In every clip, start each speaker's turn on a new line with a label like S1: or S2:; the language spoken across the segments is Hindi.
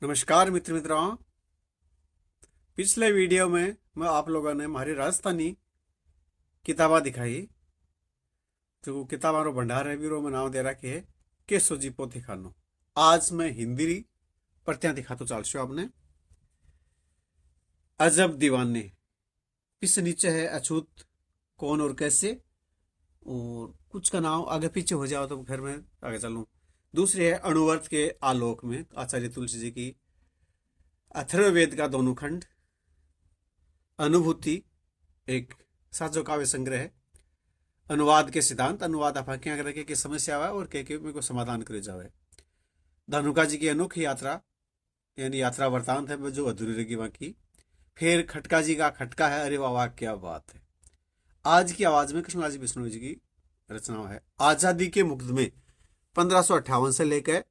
S1: नमस्कार मित्रों। पिछले वीडियो में मैं आप लोगों ने हमारी राजस्थानी किताबा दिखाई। जो किताबा रो भंडार है वीरो में नाम दे रखे है केसो जी पोथी खानो। आज मैं हिंदी प्रतियां दिखा तो चालशो आपने। अजब दीवाने इस नीचे है अछूत कौन और कैसे, और कुछ का नाम आगे पीछे हो जाओ तो फिर मैं आगे चलूं। दूसरी है अणुवर्त के आलोक में आचार्य तुलसी जी की अथर्ववेद का दोनों खंड। अनुभूति एक साचो काव्य संग्रह है। अनुवाद के सिद्धांत अनुवाद आप क्या करे की समस्या आवे और के में को समाधान करे जावे। धनुका जी की अनोखी यात्रा यानी यात्रा वृतांत है जो अधूरी रही वहां की। फिर खटका जी का खटका है, अरे वाह क्या बात है। आज की आवाज में कृष्णलाल जी बिश्नोई जी की रचना है। आजादी के मुकदमे 1558 से लेकर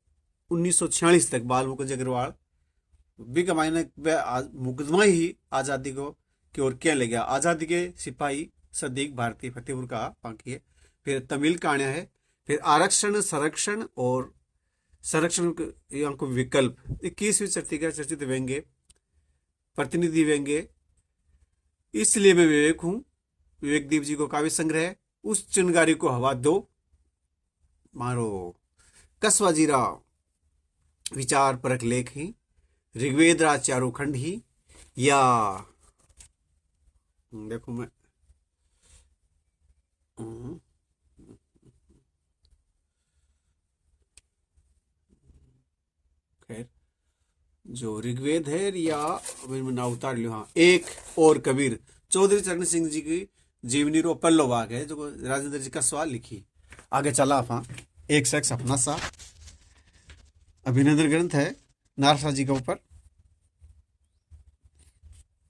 S1: 1946 तक बाल मुकुंद अग्रवाल बिग मायने मुकदमा ही आजादी को की ओर क्या ले गया। आजादी के सिपाही सदीक भारतीय फतेहपुर का बाकी है। फिर तमिल कहानियां है। फिर आरक्षण संरक्षण और संरक्षण को विकल्प 21वीं शताब्दी का चर्चित व्यंग्य प्रतिनिधि व्यंग्य। इसलिए मैं विवेक हूं विवेक दीप जी को काव्य संग्रह। उस चिंगारी को हवा दो मारो कसवा जीरा विचार परक लेख ही ऋग्वेद राज चारों खंड ही या देखो मैं खैर जो ऋग्वेद है या मैं ना उतार लियो। हाँ, एक और कबीर चौधरी चरण सिंह जी की जीवनी रो पल्लो भाग है जो राजेंद्र जी का सवाल लिखी। आगे चला आप एक शख्स अपना सा अभिनंदन ग्रंथ है नारसा जी के ऊपर।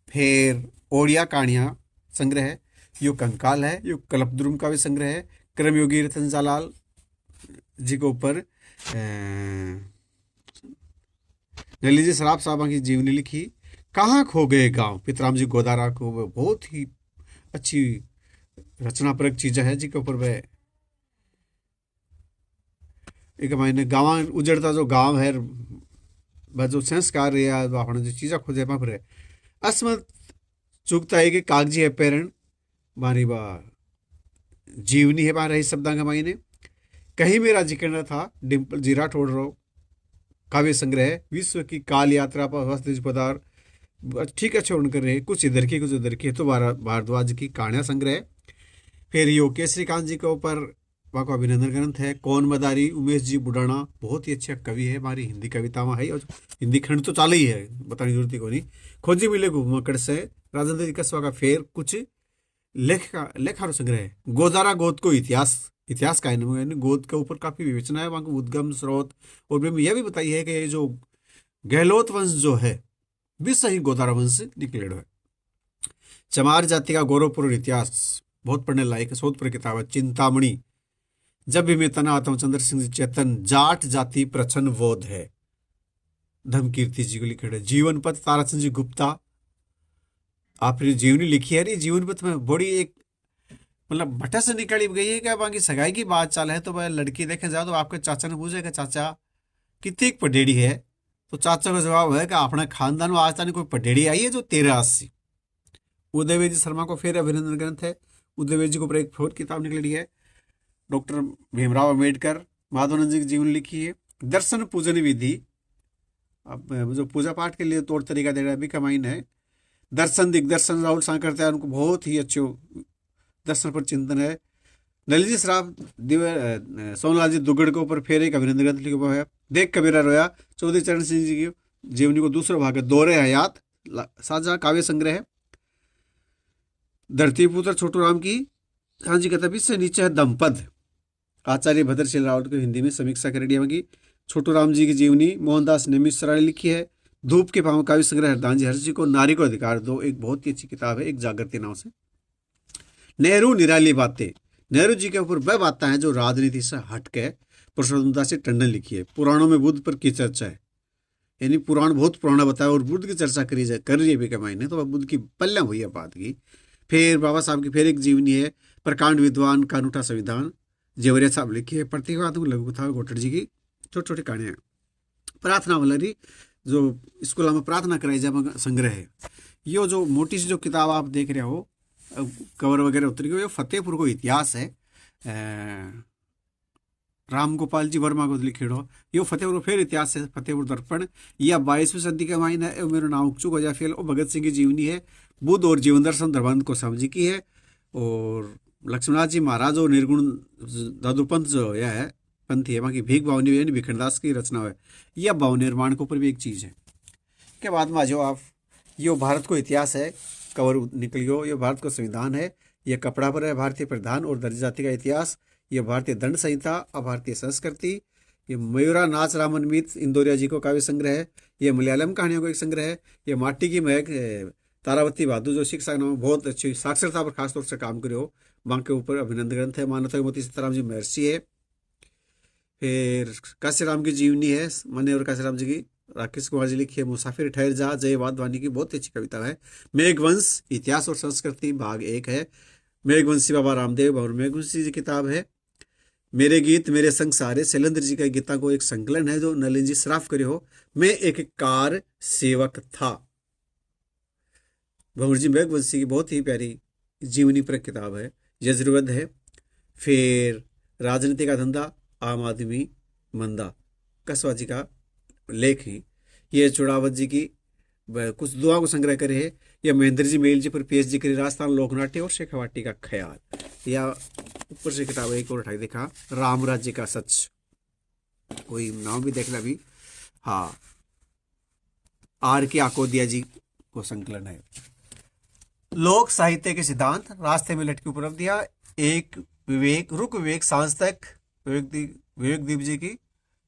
S1: फिर ओडिया कहानियां संग्रह है। यो कंकाल है। यो कल्पद्रुम का भी संग्रह है। क्रमयोगी रतन जालाल जी के ऊपर ललित जी सराफ साहबा की जीवनी लिखी। कहाँ खो गए गांव पितराम जी गोदारा को बहुत ही अच्छी रचनापरक चीजें है जी के ऊपर वह एक महीने गाँव उजड़ता जो गांव है वह जो संस्कार या अपने जो चीज़ें खोजे पर है असमत चुकता है कि कागजी है पेरण मारी बा जीवनी है बार शब्दांग मायने। कहीं मेरा जिक्र था डिम्पल जी राठौड़ रो काव्य संग्रह विश्व की काल यात्रा पर वस्तु पदार ठीक है छोड़ कर रहे कुछ इधर की कुछ उधर की तो भारद्वाज की कहानियां संग्रह। फिर यो केसरीकांत जी के ऊपर वहाँ को अभिनंदन ग्रंथ है। कौन मदारी उमेश जी बुडाना बहुत ही अच्छा कवि है हमारी हिंदी कविता में है और हिंदी खंड तो चालू ही है बताने की जरूरत को नहीं। खोजी मिले घूमकड़ से राजेंद्र जी कसवा का फेर कुछ लेखा संग्रह है। गोदारा गोद को इतिहास का है गोद के ऊपर काफी विवेचना है वहां को उद्गम स्रोत। और यह भी बताई है कि ये जो गहलोत वंश जो है विश्व ही गोदारा वंश निकले है। चमार जाति का गौरवपूर्ण इतिहास बहुत पढ़ने लायक शोध पर किताब है। चिंतामणि जब भी मैं तना आता हूं चंद्र सिंह चेतन जाट जाति प्रचन बोध है। धमकीर्ति जी को लिखे जीवन पथ ताराचंद जी गुप्ता आपने जीवनी लिखी है। जीवन पथ में बड़ी एक मतलब भट्टा से निकली गई है क्या बाकी सगाई की बात चाल है तो वह लड़की देखे जाओ तो आपके चाचा ने पूछेगा चाचा कितनी पडेड़ी है तो चाचा का जवाब है कि अपने खानदान में आज तक कोई पडेड़ी आई है जो 83। उदयवेद शर्मा को फिर अभिनंदन ग्रंथ है। उदयवेद जी को ऊपर एक और किताब निकली है। डॉक्टर भीमराव अम्बेडकर माधवानंद जी की जीवन लिखी है। दर्शन पूजन विधि अब जो पूजा पाठ के लिए तौर तरीका दे रहा है भी कमाइन है। दर्शन दिग्दर्शन राहुल सांकरते हैं उनको बहुत ही अच्छे दर्शन पर चिंतन है। ललित जी सराफ सोनलाल जी दुगड़ के ऊपर फिर एक अभिनंदन ग्रंथ लिखा हुआ है। देख कबीरा रोया चौधरी चरण सिंह जी की जीवनी को दूसरा भाग है। दोहरे हयात साझा काव्य संग्रह है। धरती पुत्र छोटू राम की हाँ जी कहता इससे नीचे है दमपद आचार्य भद्रशील रावत को हिंदी में समीक्षा कर की। छोटू राम जी की जीवनी मोहनदास ने मिश्रा ने लिखी है। धूप के पांव काव्य संग्रह हरदान जी हर्ष जी को नारी को अधिकार दो एक बहुत ही अच्छी किताब है एक जागृति नाम से। नेहरू निराली बातें नेहरू जी के ऊपर वह बातें हैं जो राजनीति से हटके पुरुषोत्तमता से टंडन लिखी है। पुराणों में बुद्ध पर की चर्चा है यानी पुराण बहुत पुराना बताया और बुद्ध की चर्चा करी जाए कर रही है बेकमाई ने तो वह बुद्ध की पल्ला हुई है बात की। फिर बाबा साहब की फिर एक जीवनी है प्रकांड विद्वान का अनूठा संविधान जेवरिया साहब लिखी है। प्रतिवाद लघु कथा गोटड़ जी की छोटी छोटी कहानियां। प्रार्थना वलरी जो स्कूल में प्रार्थना कराई जब संग्रह है। यो जो मोटी सी जो किताब आप देख रहे हो, कवर वगैरह उतर गयो, ये फतेहपुर को इतिहास है। राम गोपाल जी वर्मा को लिखेड़ो यो फतेहपुर फिर इतिहास है, फतेहपुर दर्पण। या 22वीं सदी के माइन है। मेरो नाम उकचुक हो जाए फिर भगत सिंह की जीवनी है। बुद्ध और जीवन दर्शन धर्मानंद को समझी की है। और लक्ष्मणनाथ जी महाराज और निर्गुण दादूपंथ जो है पंथी है, वहाँ की भीख भावनी यानी भिखनदास की रचना है। यह भाव निर्माण के ऊपर भी एक चीज़ है। के बाद में आ जाओ आप, यो भारत को इतिहास है, कवर निकल गयो। ये भारत को संविधान है। यह कपड़ा पर है, भारतीय प्रधान और दर्ज जाति का इतिहास। यह भारतीय दंड संहिता, अभारतीय संस्कृति। ये मयूरा नाच रामन मीत इंदौरिया जी को काव्य संग्रह है। यह मलयालम कहानियों का एक संग्रह है। यह माटी की महक तारावती बहादुर जो शिक्षा में बहुत अच्छी साक्षरता पर खासतौर से काम करे हो, वहाँ के ऊपर अभिनंदन ग्रंथ है। मानवता मोती सीताराम जी महर्षि है। फिर काशीराम की जीवनी है, मने और काशीराम जी की। राकेश कुमार जी लिखी है मुसाफिर ठहर जा, जय वाधवानी की बहुत अच्छी कविता है। मेघवंश इतिहास और संस्कृति भाग 1 है। मेघवंशी बाबा रामदेव और मेघवंशी जी किताब है। मेरे गीत मेरे संग सारे शैलेंद्र जी का गीता को एक संकलन है जो नलिन जी सराफ करे हो। मैं एक कार सेवक था, भंवर जी मेघवंशी की बहुत ही प्यारी जीवनी पर किताब है। यजुर्वेद है। फिर राजनीति का धंधा, आम आदमी मंदा, कसवा जी का लेख है। ये चुड़ावत जी की कुछ दुआ को संग्रह करे है। या महेंद्र जी मेल जी पर पीएचडी करी, राजस्थान लोकनाट्य और शेखावाटी का ख्याल। या ऊपर से किताब एक और उठाई देखा, राम राज्य का सच, कोई नाम भी देख ला भी। हाँ, आर के आकोदिया जी को संकलन है। लोक साहित्य के सिद्धांत, रास्ते में लटकी उपलब्धियां, एक विवेक, रुक विवेक सांस तक, विवेक दीप जी की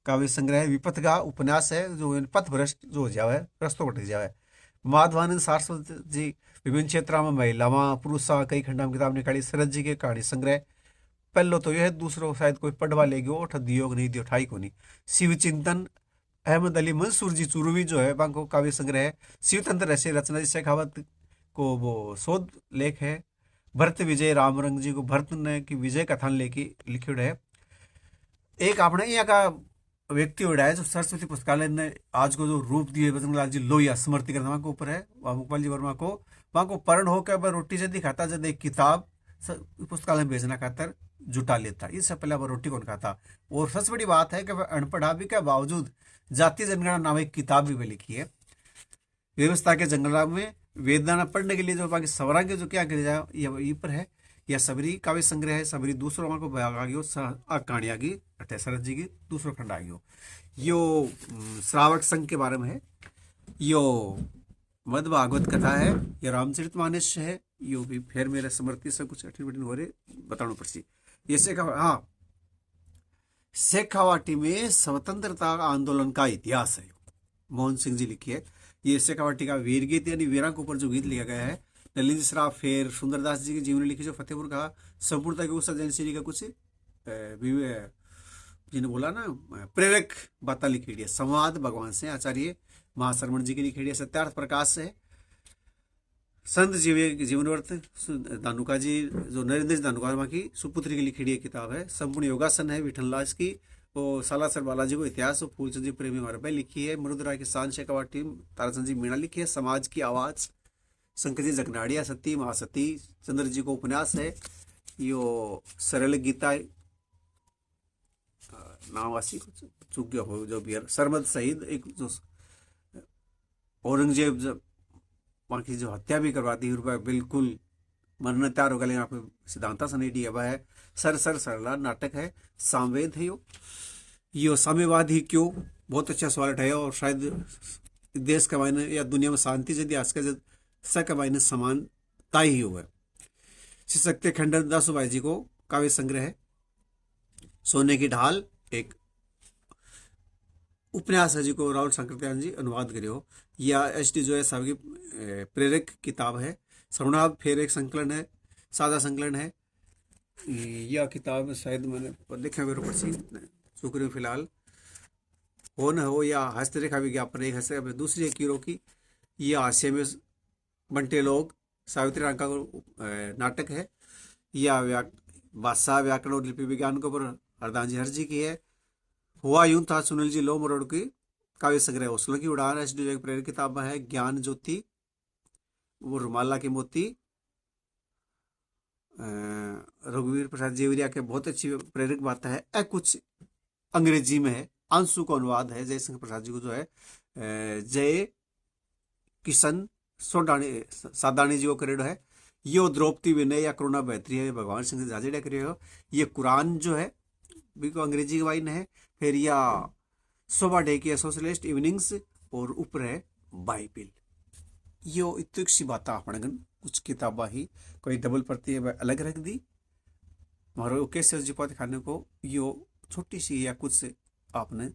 S1: काव्य संग्रह। विपथ का उपन्यास है जो पथ भ्रष्ट जो हो जावे, रस्तों कट जावे। माधवानंद सारस्वत जी विभिन्न क्षेत्रों में महिलावां पुरुषा कई खंडा में किताब निकाली। शरद जी के कहानी संग्रह। पहलो तो यह, दूसरो शायद कोई पढ़वा लेगी वो दियोग नहीं दियो ठाई को नहीं। शिव चिंतन, अहमद अली मंसूर जी चुरवी जो है बांको काव्य संग्रह है। शिवतंत्र ऐसे रचना जी शेखावत को वो शोध लेख है। भरत विजय रामरंग जी को भरत ने की विजय कथान लेके लिखियोड़ है। एक आपने यहाँ का व्यक्ति उड़ाया जो सरस्वती पुस्तकालय ने आज को जो रूप दिए बजरंगलाल जी लोहिया स्मृति करना के ऊपर है, मुकपाल जी वर्मा को वहां को परण होकर रोटी जल्दी खाता, जब एक किताब पुस्तकालय में भेजना खातर जुटा लेता। इससे पहले वह रोटी कौन खाता। और सबसे बड़ी बात है कि वह अनपढ़ा भी के बावजूद जातीय जनगणना नाम एक किताब भी वह लिखी है। व्यवस्था के जंगल में वेदना पढ़ने के लिए जो बाकी सवरांगे जो क्या कर जाए ये पर है। यह सबरी काव्य संग्रह है। सबरी दूसरों को भाग आ गयो, कहानी आ गई अठे शरद जी की दूसरो खंड आ गयो। यो श्रावक संघ के बारे में है। यो मद भागवत कथा है। यह रामचरितमानस है। यो भी फिर मेरे समर्थी से कुछ अठिन बठिन हो रहे बताना पड़सी। ये शेखावाटी में स्वतंत्रता आंदोलन का इतिहास है, मोहन सिंह जी लिखी है। ये शेखावाटी का वीर गीत यानी वीरा के ऊपर जो गीत लिखा गया है। ललित श्राफ फिर सुंदरदास जी की जीवनी लिखी जो फतेहपुर का संपूर्णता के उस एजेंसी का कुछ जिन्हें बोला ना प्रेरक बातें लिखी है। संवाद भगवान से आचार्य महाशरमण जी की लिखी है। सत्यार्थ प्रकाश से संत जीवनवर्त धानुका जी जो नरेंद्र जी धानुका की सुपुत्री की लिखी है किताब है। संपूर्ण योगासन है विठलदास की। वो सालासर बालाजी को इतिहास और फूलचंद जी प्रेमी हमारे लिखी है। मरुदरा की शान शेखावाटी ताराचंद जी मीणा लिखी है। समाज की आवाज शंकर जी जगनाड़िया सती महासती चंद्र जी को उपन्यास है। यो सरल गीता नावासी चूक गया हो जो भी सरमद शहीद एक जो औरंगजेब जब वहाँ की जो हत्या भी करवाती है बिल्कुल मरने तैयार होगा, लेकिन आप सिद्धांता सनेडी अब है। सरला नाटक है। सामवेद है। यो साम्यवाद ही क्यों, बहुत अच्छा सवाल उठाया। और शायद देश का मायने या दुनिया में शांति यदि आज का सक मायने समानता ही हुआ। शिशक्ति खंडन दासुभाई जी को काव्य संग्रह है। सोने की ढाल एक उपन्यास है जी को राहुल शंकरत्यान जी अनुवाद करे हो। या एच.डी. जोया साहब की प्रेरक किताब है। श्रवणाभ फिर एक संकलन है, सादा संकलन है। यह किताब शायद मैंने देखा मेरे ऊपर सी चुक फिलहाल हो न हो। या हस्तरेखा विज्ञापन एक हस्त दूसरी कीरो की। यह हास्य में बंटे लोग सावित्री रांका नाटक है। या भाषा व्याकरण और लिपि विज्ञान के ऊपर हरदान जी हर जी की है। हुआ यूं था सुनील जी लो मरोड़ की काव्य संग्रह हौसलों की उड़ान एस डी की प्रेरक किताबें है ज्ञान ज्योति, वो रुमाला के मोती, रघुवीर प्रसाद जेवरिया के बहुत अच्छी प्रेरक बातें है। कुछ अंग्रेजी में है, आंसू का अनुवाद है जयशंकर प्रसाद जी को जो है जय किशन सोडानी सादानी जी को करेडो है। यो द्रौपदी विनय या करुणा बेहतरी है भगवान सिंह जाजेड़ा करियो। ये कुरान जो है बिल्कुल अंग्रेजी की वाइन है। फिर या सोबा डे की सोशलिस्ट इवनिंग्स और ऊपर है बाइबिल। यो इतुक सी बात अपने कुछ किताबा ही कोई डबल प्रति अलग रख दी मारो कैसे जी पाते खाने को। यो छोटी सी या कुछ आपने